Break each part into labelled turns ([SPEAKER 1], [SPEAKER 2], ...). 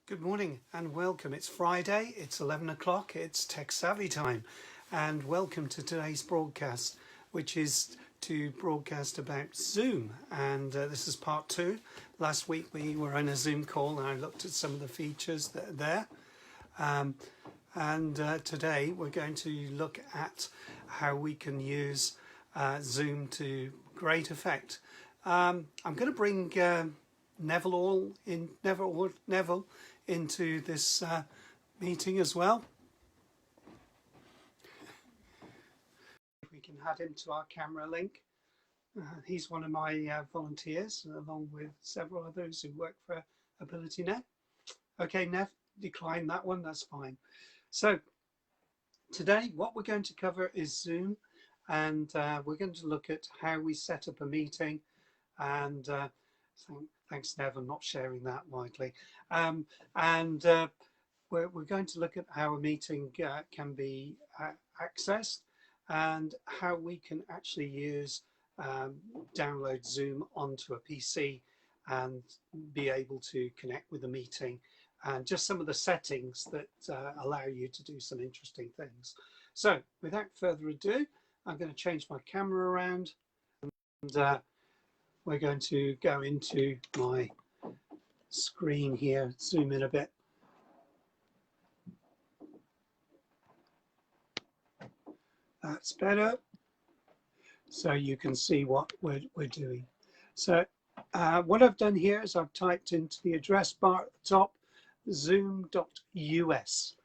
[SPEAKER 1] Good morning and welcome. It's Friday, it's 11 o'clock, it's Techsavvy time, and welcome to today's broadcast, which is to broadcast about Zoom. And this is part two. Last week we were on a Zoom call and I looked at some of the features that are there. And today we're going to look at how we can use Zoom to great effect. I'm going to bring Neville into this meeting as well. If we can add him to our camera link. He's one of my volunteers, along with several others who work for AbilityNet. Okay, Nev, decline that one, that's fine. So today what we're going to cover is Zoom, and we're going to look at how we set up a meeting. And thanks, Nev, I'm not sharing that widely. We're going to look at how a meeting can be accessed and how we can actually use download Zoom onto a PC and be able to connect with the meeting, and just some of the settings that allow you to do some interesting things. So without further ado, I'm going to change my camera around, and we're going to go into my screen here, zoom in a bit. That's better. So you can see what we're doing. So what I've done here is I've typed into the address bar at the top, zoom.us,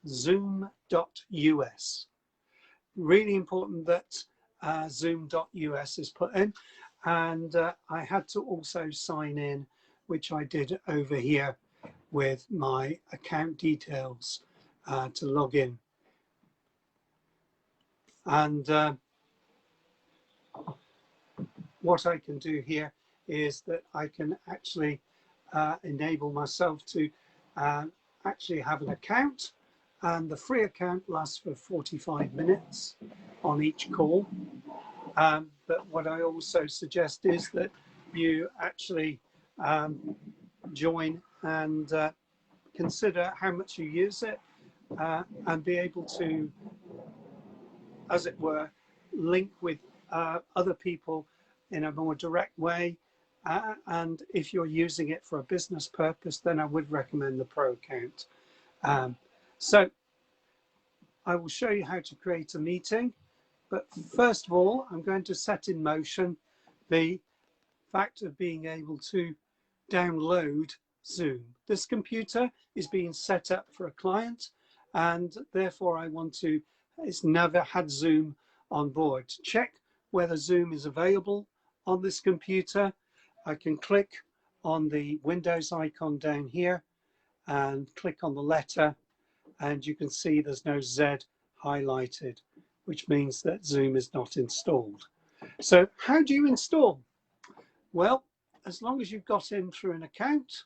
[SPEAKER 1] zoom.us. Really important that zoom.us is put in. And I had to also sign in, which I did over here with my account details to log in. And what I can do here is that I can actually enable myself to actually have an account, and the free account lasts for 45 minutes on each call. But what I also suggest is that you actually join and consider how much you use it, and be able to, as it were, link with other people in a more direct way. And if you're using it for a business purpose, then I would recommend the Pro account. So I will show you how to create a meeting. But first of all, I'm going to set in motion the fact of being able to download Zoom. This computer is being set up for a client, and therefore I want to, it's never had Zoom on board. To check whether Zoom is available on this computer, I can click on the Windows icon down here and click on the letter, and you can see there's no Z highlighted, which means that Zoom is not installed. So how do you install? Well, as long as you've got in through an account,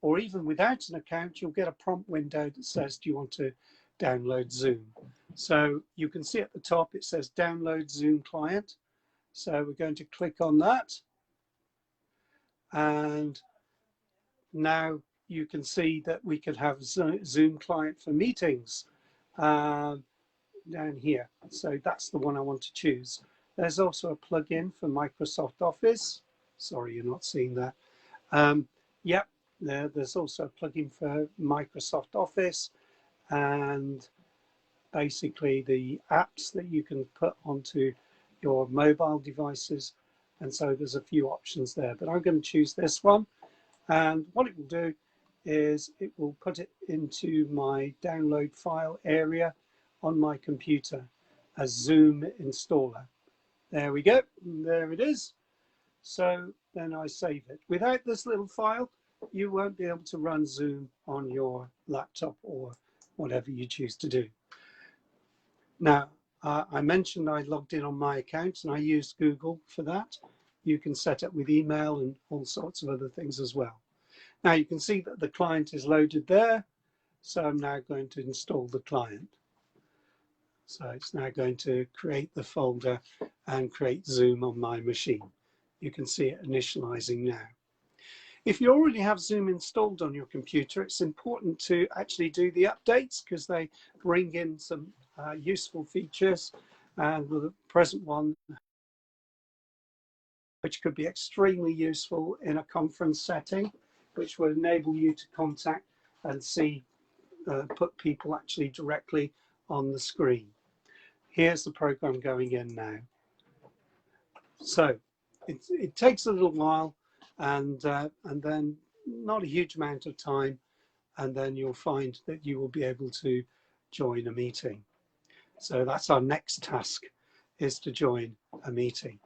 [SPEAKER 1] or even without an account, you'll get a prompt window that says, do you want to download Zoom? So you can see at the top it says download Zoom client. So we're going to click on that, and now you can see that we could have Zoom client for meetings down here. So that's the one I want to choose. There's also a plugin for Microsoft Office. Sorry, you're not seeing that. Yep, there's also a plugin for Microsoft Office, and basically the apps that you can put onto your mobile devices. And so there's a few options there, but I'm going to choose this one. And what it will do is it will put it into my download file area on my computer as Zoom installer. There we go, there it is. So then I save it. Without this little file, you won't be able to run Zoom on your laptop or whatever you choose to do. Now, I mentioned I logged in on my account and I used Google for that. You can set up with email and all sorts of other things as well. Now you can see that the client is loaded there. So I'm now going to install the client. So it's now going to create the folder and create Zoom on my machine. You can see it initializing now. If you already have Zoom installed on your computer, it's important to actually do the updates because they bring in some useful features. And the present one, which could be extremely useful in a conference setting, which will enable you to contact and see, put people actually directly on the screen. Here's the program going in now. So it takes a little while, and then not a huge amount of time, and then you'll find that you will be able to join a meeting. So that's our next task, is to join a meeting.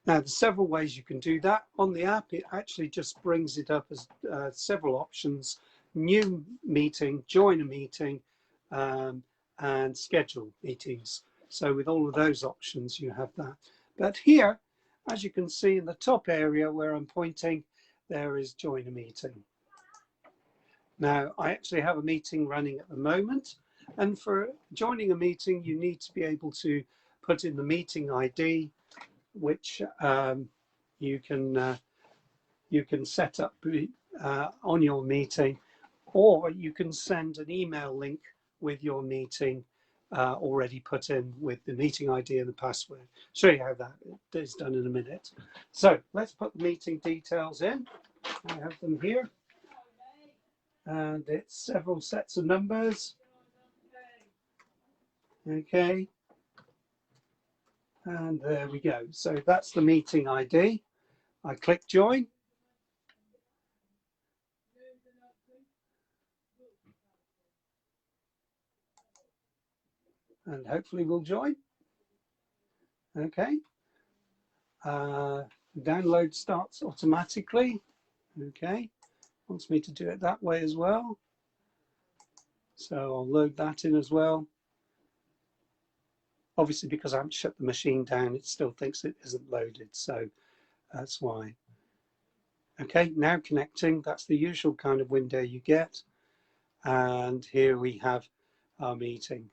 [SPEAKER 1] Now, there's several ways you can do that. On the app, it actually just brings it up as several options: new meeting, join a meeting, and schedule meetings. So with all of those options, you have that. But here, as you can see in the top area where I'm pointing, there is join a meeting. Now, I actually have a meeting running at the moment, and for joining a meeting, you need to be able to put in the meeting ID, which you can set up on your meeting, or you can send an email link with your meeting already put in with the meeting ID and the password. Show you how that is done in a minute. So let's put the meeting details in. I have them here, and it's several sets of numbers. Okay, and there we go. So that's the meeting ID. I click join. And hopefully we'll join. Okay. Download starts automatically. Okay. Wants me to do it that way as well. So I'll load that in as well. Obviously, because I haven't shut the machine down, it still thinks it isn't loaded. So that's why. Okay, now connecting. That's the usual kind of window you get. And here we have our meeting,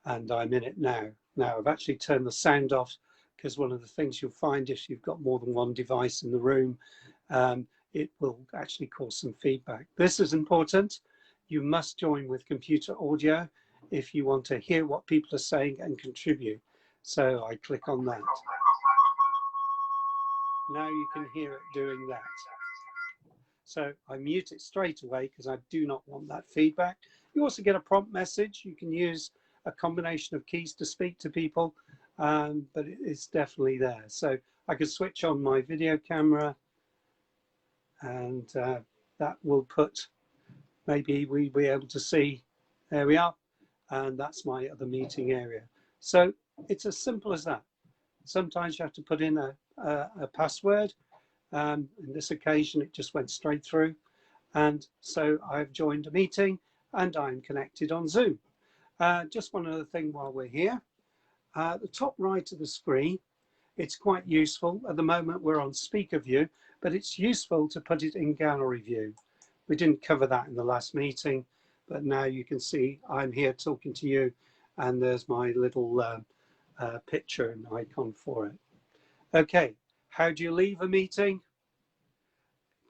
[SPEAKER 1] and I'm in it now. Now I've actually turned the sound off, because one of the things you'll find if you've got more than one device in the room, it will actually cause some feedback. This is important. You must join with computer audio if you want to hear what people are saying and contribute. So I click on that. Now you can hear it doing that. So I mute it straight away because I do not want that feedback. You also get a prompt message. You can use a combination of keys to speak to people, but it's definitely there. So I could switch on my video camera, and that will put, maybe we'll be able to see, there we are, and that's my other meeting area. So it's as simple as that. Sometimes you have to put in a password. In this occasion, it just went straight through. And so I've joined a meeting and I'm connected on Zoom. Just one other thing while we're here. At the top right of the screen, it's quite useful. At the moment, we're on speaker view, but it's useful to put it in gallery view. We didn't cover that in the last meeting, but now you can see I'm here talking to you, and there's my little picture and icon for it. Okay, how do you leave a meeting?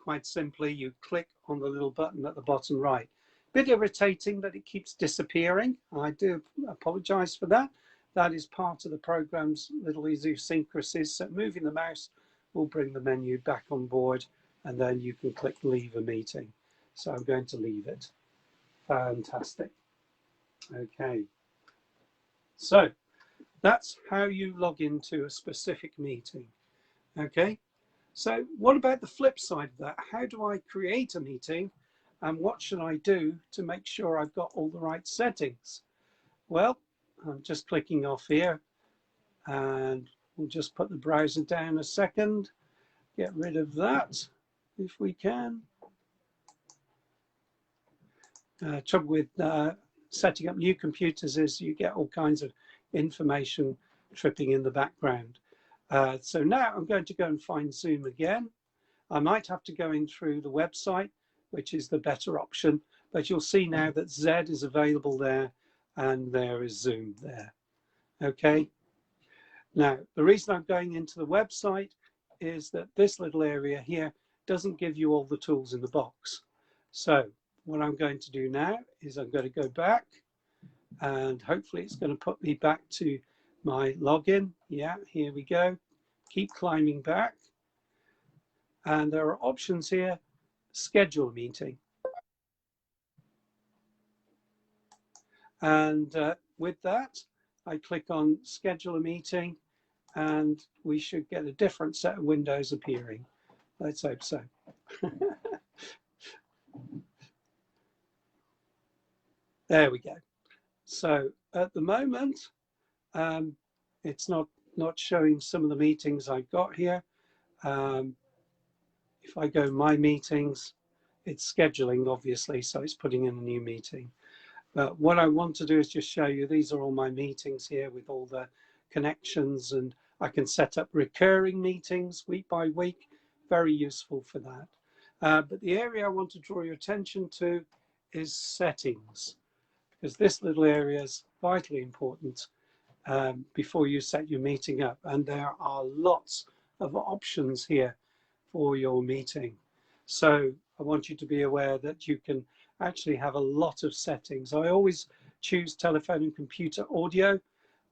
[SPEAKER 1] Quite simply, you click on the little button at the bottom right. Bit irritating that it keeps disappearing. I do apologize for that. That is part of the program's little idiosyncrasies. So moving the mouse will bring the menu back on board, and then you can click leave a meeting. So I'm going to leave it. Fantastic. Okay. So that's how you log into a specific meeting. Okay. So what about the flip side of that? How do I create a meeting, and what should I do to make sure I've got all the right settings? Well, I'm just clicking off here, and we'll just put the browser down a second, get rid of that if we can. Trouble with setting up new computers is you get all kinds of information tripping in the background. So now I'm going to go and find Zoom again. I might have to go in through the website, which is the better option, but you'll see now that Z is available there, and there is Zoom there. Okay. Now, the reason I'm going into the website is that this little area here doesn't give you all the tools in the box. So what I'm going to do now is I'm going to go back, and hopefully it's going to put me back to my login. Yeah, here we go. Keep climbing back. And there are options here. Schedule a meeting. And with that, I click on schedule a meeting, and we should get a different set of windows appearing. Let's hope so. There we go. So at the moment, it's not showing some of the meetings I've got here. If I go my meetings, it's scheduling, obviously, so it's putting in a new meeting. But what I want to do is just show you, these are all my meetings here with all the connections, and I can set up recurring meetings week by week. Very useful for that. But the area I want to draw your attention to is settings, because this little area is vitally important before you set your meeting up. And there are lots of options here for your meeting. So I want you to be aware that you can actually have a lot of settings. I always choose telephone and computer audio,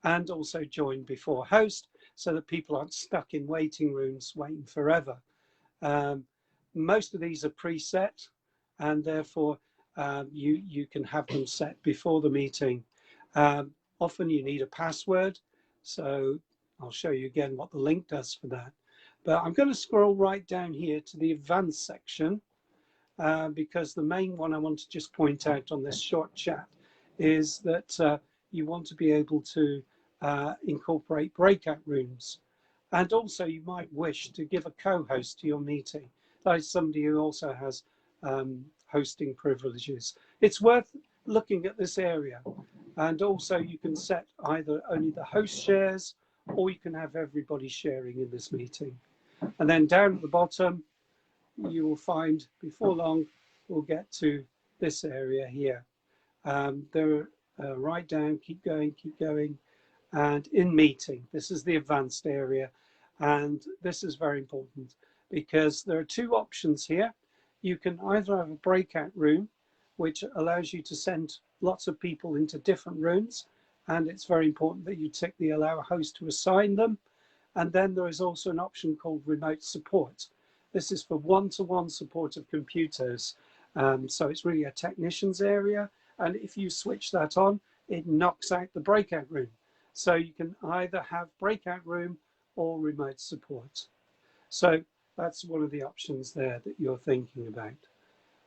[SPEAKER 1] and also join before host, so that people aren't stuck in waiting rooms waiting forever. Most of these are preset, and therefore you can have them set before the meeting. Often you need a password, so I'll show you again what the link does for that. But I'm going to scroll right down here to the advanced section, because the main one I want to just point out on this short chat is that you want to be able to incorporate breakout rooms. And also you might wish to give a co-host to your meeting. That is somebody who also has hosting privileges. It's worth looking at this area. And also you can set either only the host shares, or you can have everybody sharing in this meeting. And then down at the bottom, you will find before long, we'll get to this area here. There right down, keep going, and in meeting, this is the advanced area. And this is very important because there are two options here. You can either have a breakout room, which allows you to send lots of people into different rooms. And it's very important that you tick the allow host to assign them. And then there is also an option called remote support. This is for one-to-one support of computers. So it's really a technician's area. And if you switch that on, it knocks out the breakout room. So you can either have breakout room or remote support. So that's one of the options there that you're thinking about.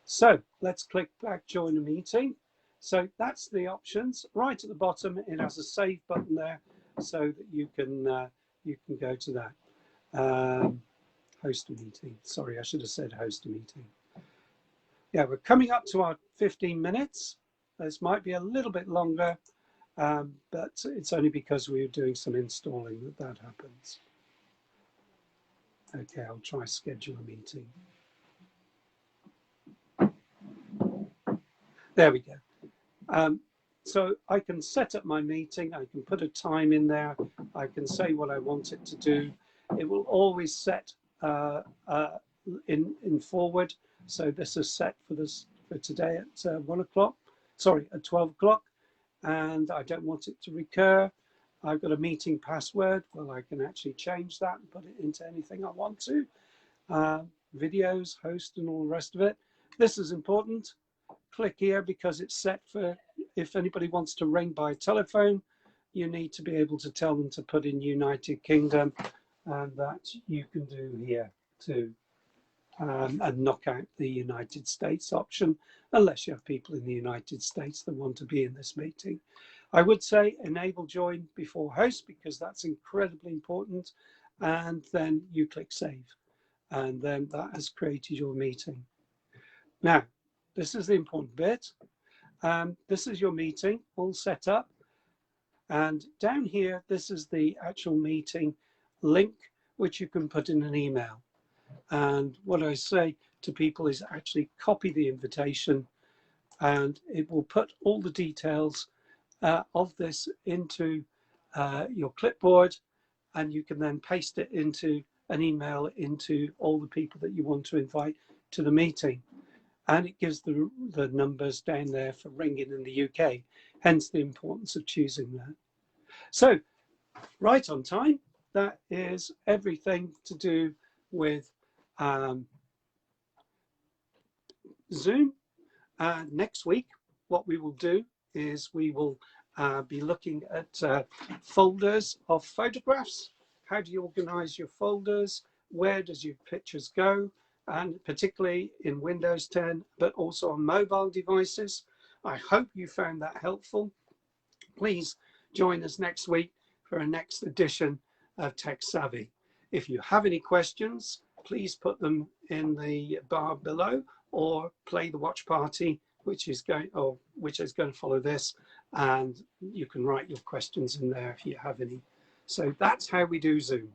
[SPEAKER 1] So let's click back, join a meeting. So that's the options. Right at the bottom, it has a save button there so that you can go to that. Host a meeting. Sorry, I should have said host a meeting. Yeah, we're coming up to our 15 minutes. This might be a little bit longer, but it's only because we're doing some installing that happens. Okay, I'll try schedule a meeting. There we go. So I can set up my meeting. I can put a time in there. I can say what I want it to do. It will always set in forward. So this is set for today at 1 o'clock. Sorry, at 12 o'clock. And I don't want it to recur. I've got a meeting password. Well, I can actually change that and put it into anything I want to. Videos, host, and all the rest of it. This is important. Click here because it's set for if anybody wants to ring by telephone, you need to be able to tell them to put in United Kingdom, and that you can do here too. And knock out the United States option, unless you have people in the United States that want to be in this meeting. I would say enable join before host because that's incredibly important, and then you click save, and then that has created your meeting. Now, this is the important bit. This is your meeting all set up, and down here, this is the actual meeting link, which you can put in an email. And what I say to people is actually copy the invitation, and it will put all the details of this into your clipboard, and you can then paste it into an email into all the people that you want to invite to the meeting. And it gives the numbers down there for ringing in the UK, hence the importance of choosing that. So, right on time, that is everything to do with Zoom. Next week, what we will do is we will be looking at folders of photographs. How do you organize your folders? Where does your pictures go? And particularly in Windows 10, but also on mobile devices. I hope you found that helpful. Please join us next week for a next edition of Techsavvy. If you have any questions, please put them in the bar below, or play the watch party, which is going to follow this, and you can write your questions in there if you have any. So that's how we do Zoom.